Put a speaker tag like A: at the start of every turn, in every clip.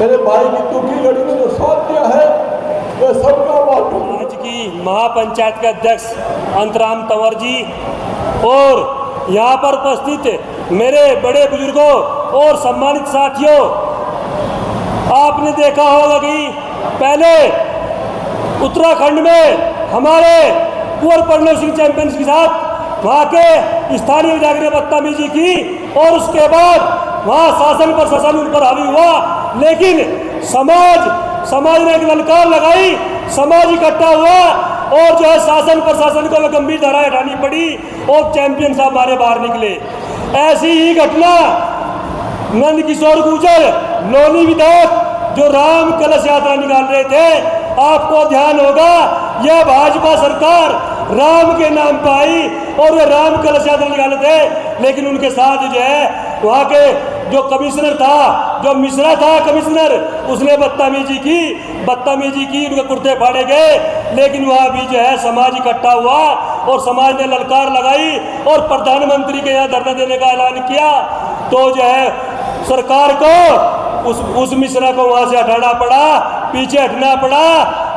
A: मेरे भाई की टूटी लड़ी में जो साथ दिया है वह सबका
B: आज की महापंचायत के अध्यक्ष अंतराम तंवर जी और यहाँ पर उपस्थित मेरे बड़े बुजुर्गों और सम्मानित साथियों, आपने देखा होगा कि पहले उत्तराखंड में हमारे कुंवर प्रणव सिंह चैंपियंस के साथ वहाँ के स्थानीय विधायक ने बदतमीजी की और उसके बाद वहाँ शासन प्रशासन उन पर हावी हुआ, लेकिन समाज ने एक ललकार लगाई, समाज इकट्ठा हुआ और जो है शासन प्रशासन को गंभीर धाराएं हटानी पड़ी और चैंपियन साहब हमारे बाहर निकले। ऐसी ही घटना नंद किशोर गुर्जर लोनी विधायक जो राम कलश यात्रा निकाल रहे थे, आपको ध्यान होगा यह भाजपा सरकार राम के नाम पर आई और वे राम कलश यात्रा निकाले थे, लेकिन उनके साथ जो है वहाँ के जो कमिश्नर था, जो मिश्रा था कमिश्नर, उसने बदतमीजी की, उनके कुर्ते फाड़े गए, लेकिन वहाँ भी जो है समाज इकट्ठा हुआ और समाज ने ललकार लगाई और प्रधानमंत्री के यहाँ धरना देने का ऐलान किया। तो जो है सरकार को उस मिश्रा को वहाँ से हटाना पड़ा, पीछे हटना पड़ा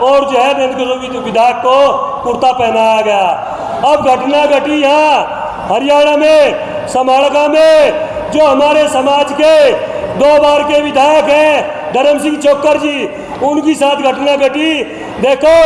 B: और जो है नंद किशोर विधायक को कुर्ता पहनाया गया। अब घटना घटी यहाँ हरियाणा में समाड़गा में, जो हमारे समाज के 2 बार के विधायक हैं धर्म सिंह छोक्कर जी, उनकी साथ घटना घटी। देखो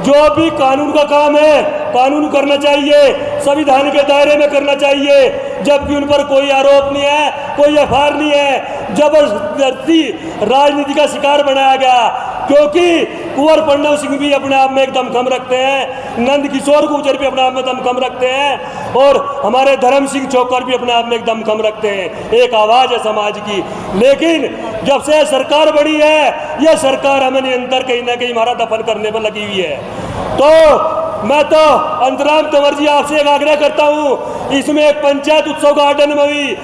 B: जो भी कानून का काम है कानून करना चाहिए, संविधान के दायरे में करना चाहिए, जबकि उन पर कोई आरोप नहीं है, कोई एफआईआर नहीं है। जबरदस्ती राजनीति का शिकार बनाया गया, क्योंकि कुंवर प्रणव सिंह भी अपने आप में एक दमखम रखते हैं, नंद किशोर गुर्जर भी अपने आप में दमखम रखते हैं और हमारे धर्म सिंह छोक्कर भी अपने आप में एक दमखम रखते हैं। एक आवाज़ है समाज की। लेकिन जब से सरकार बड़ी है, यह सरकार हमें निरंतर कहीं ना कहीं हमारा दफन करने पर लगी हुई है। तो मैं तो अंतराम तंवर जी आपसे एक आग्रह करता हूँ, इसमें एक पंचायत उत्सव गार्डन में हुई,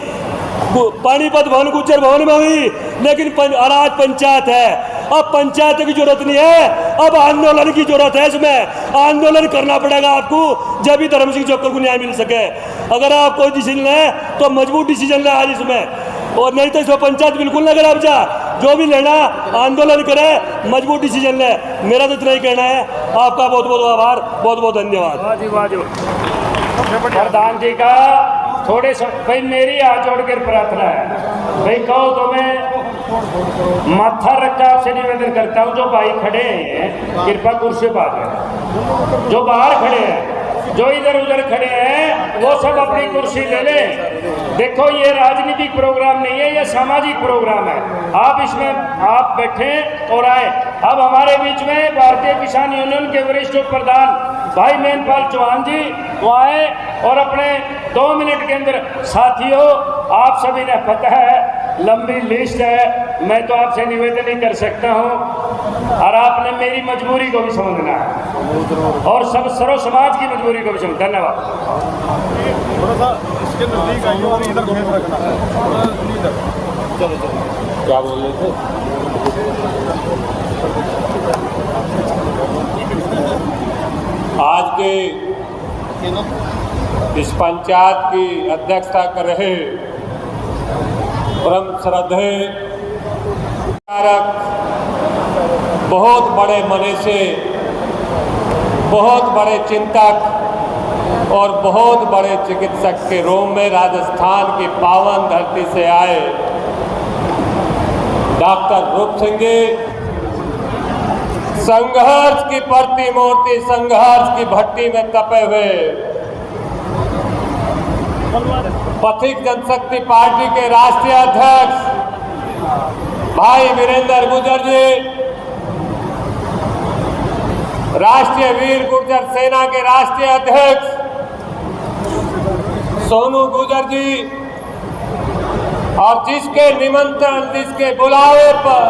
B: पानीपत भवन गुज्जर भवन में हुई, लेकिन अराज पंचायत है। अब पंचायत की जरूरत नहीं है, अब आंदोलन की जरूरत है। इसमें आंदोलन करना पड़ेगा आपको, जब भी धर्म सिंह छोक्कर को न्याय मिल सके। अगर आप कोई डिसीजन लें तो मजबूत डिसीजन लें आज इसमें, और नहीं तो इसमें पंचायत बिल्कुल ना करें। जो भी लेना आंदोलन करे, मजबूत डिसीजन ले। मेरा तो इतना ही कहना है। आपका बहुत बहुत आभार, बहुत बहुत धन्यवाद।
C: प्रधान जी का थोड़े भाई मेरी हाथ जोड़कर प्रार्थना है, भाई कहो तो मैं माथा रख कर आपसे निवेदन करता हूँ, जो भाई खड़े हैं कृपा कुर्सी पर, जो बाहर खड़े हैं, जो इधर उधर खड़े हैं, वो सब अपनी कुर्सी ले लें। देखो ये राजनीतिक प्रोग्राम नहीं है, ये सामाजिक प्रोग्राम है। आप इसमें आप बैठे और आए। अब हमारे बीच में भारतीय किसान यूनियन के वरिष्ठ प्रधान भाई मेनपाल चौहान जी वो आए और अपने 2 मिनट के अंदर, साथियों आप सभी ने पता है लंबी लिस्ट है, मैं तो आपसे निवेदन ही कर सकता हूं, और आपने मेरी मजबूरी को भी समझना है और सब सर्व समाज की मजबूरी को भी समझ। धन्यवाद।
D: क्या बोल रहे थे? आज के इस पंचायत की अध्यक्षता कर रहे परम श्रद्धेय बहुत बड़े मनीषी, बहुत बड़े चिंतक और बहुत बड़े चिकित्सक के रूप में राजस्थान की पावन धरती से आए डॉक्टर रूप सिंह जी संघर्ष की प्रतिमूर्ति, संघर्ष की भट्टी में तपे हुए पथिक जनशक्ति पार्टी के राष्ट्रीय अध्यक्ष भाई वीरेंद्र गुर्जर जी, राष्ट्रीय वीर गुर्जर सेना के राष्ट्रीय अध्यक्ष सोनू गुर्जर जी, और जिसके निमंत्रण, जिसके बुलावे पर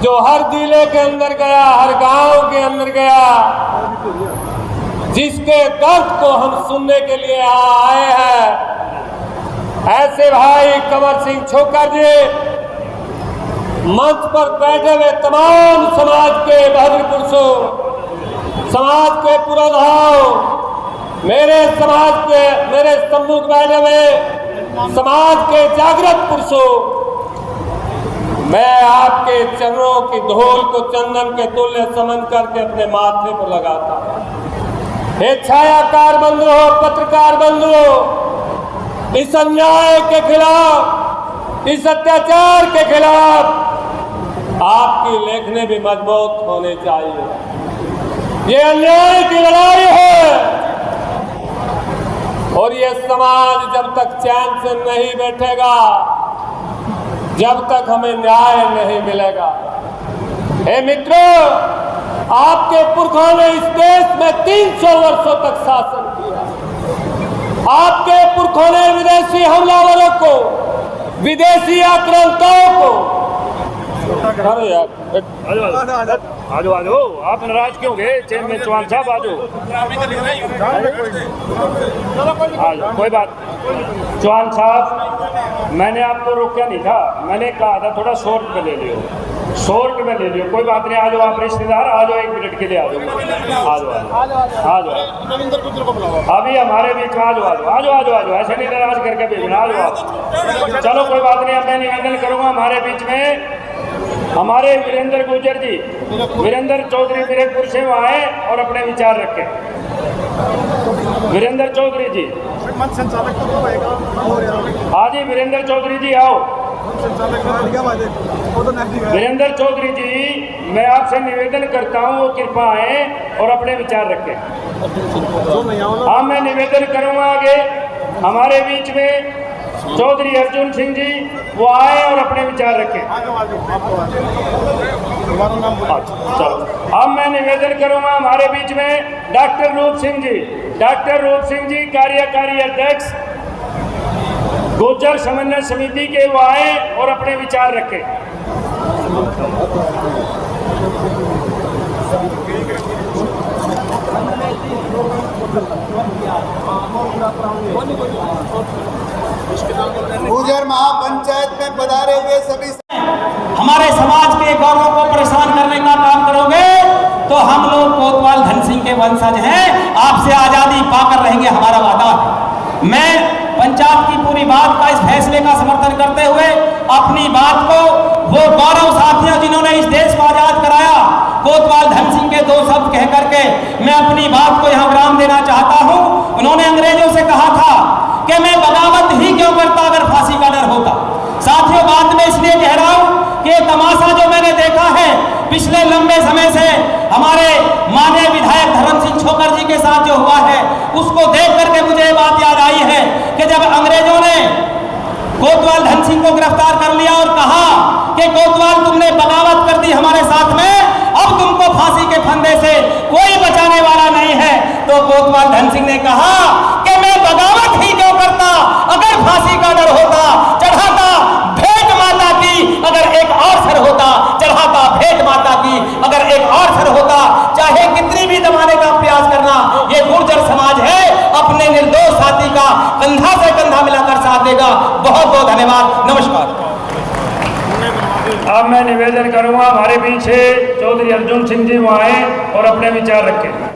D: जो हर जिले के अंदर गया, हर गांव के अंदर गया, जिसके दर्द को हम सुनने के लिए आए हैं, ऐसे भाई कंवर सिंह छोक्कर जी, मंच पर बैठे हुए तमाम समाज के बहादुर पुरुषों, समाज के पुरोधाओं, मेरे समाज के, मेरे सम्मुख बैठे हुए समाज के जागृत पुरुषों, मैं आपके चरणों की धूल को चंदन के तुल्य समझ करके अपने माथे पर लगाता हूं। हे छायाकार बंधुओं, पत्रकार बंधुओं, इस अन्याय के खिलाफ, इस अत्याचार के खिलाफ आपकी लेखनी भी मजबूत होनी चाहिए। ये अन्याय की लड़ाई है और ये समाज जब तक चैन से नहीं बैठेगा, जब तक हमें न्याय नहीं मिलेगा। हे मित्रों, आपके पुरखों ने इस देश में 300 वर्षों तक शासन किया। आपके पुरखों ने विदेशी हमलावरों को, विदेशी आक्रांताओं को, अरे यार
C: आजो आजो, आप नाराज क्यों गए? चेन में चौहान साहब आजो, कोई बात। चौहान साहब, मैंने आपको रोका नहीं था, मैंने कहा था थोड़ा शॉर्ट में ले लियो, शॉर्ट में ले लियो, कोई बात नहीं। आ जाओ आप रिश्तेदार, आ जाओ, 1 मिनट के लिए आ जाओ, आ जाओ, आ जाओ, अभी हमारे बीच में आ जाओ, आ जाओ, आ जाओ, आ जाओ, ऐसे नहीं नाराज करके भेजना, आ जाओ। चलो कोई बात नहीं, अब मैं निवेदन करूंगा हमारे बीच में हमारे वीरेंद्र गुर्जर जी, वीरेंद्र चौधरी वीरपुर से आए और अपने विचार रखें। वीरेंद्र चौधरी जी, हाँ जी, वीरेंद्र चौधरी जी आओ। वीरेंद्र चौधरी जी, मैं आपसे निवेदन करता हूँ वो कृपा आए और अपने विचार रखें। हाँ, मैं निवेदन करूँगा आगे हमारे बीच में चौधरी अर्जुन सिंह जी वो आए और अपने विचार रखें। अब मैं निवेदन करूंगा हमारे बीच में डॉक्टर रूप सिंह जी, डॉक्टर रूप सिंह जी कार्यकारी अध्यक्ष गुर्जर समन्वय समिति के वो आए और अपने विचार रखें।
E: गुर्जर महापंचायत में पधारे हुए सभी
F: हमारे समाज के गौरव को परेशान करने का काम करोगे तो हम लोग कोतवाल धन सिंह के वंशज हैं, आपसे आजादी पाकर रहेंगे, हमारा वादा है। मैं पंचायत की पूरी बात का, इस फैसले का समर्थन करते हुए अपनी बात को वो गौरव साथियों जिन्होंने इस देश को आजाद कराया, कोतवाल धन सिंह के 2 शब्द कह करके मैं अपनी बात को यहाँ विराम देना चाहता हूँ। उन्होंने अंग्रेजों से कहा था कि मैं बगावत ही क्यों करता अगर फांसी का डर होता। साथियों, बात में इसलिए कह रहा हूं कि तमाशा जो मैंने देखा है पिछले लंबे समय से हमारे माननीय विधायक धर्म सिंह छोकर जी के साथ जो हुआ है, उसको देख करके मुझे ये बात याद आई है कि जब अंग्रेजों ने कोतवाल धन सिंह को गिरफ्तार कर लिया और कहा कि कोतवाल तुमने बगावत कर दी हमारे साथ में, अब तुमको फांसी के फंदे से कोई बचाने वाला नहीं है, तो कोतवाल धन सिंह ने कहा कि मैं बगावत ही क्यों करता अगर फांसी का डर होता, चढ़ाता भेंट माता की अगर एक और सर होता, चढ़ाता भेंट माता की अगर एक और सर होता। चाहे कितनी भी दबाने का प्रयास करना, ये गुर्जर समाज है, अपने निर्दोष साथी का कंधा से कंधा मिलाकर साथ देगा। बहुत बहुत धन्यवाद, नमस्कार।
C: अब मैं निवेदन करूंगा हमारे बीच चौधरी अर्जुन सिंह जी वो आए और अपने विचार रखें।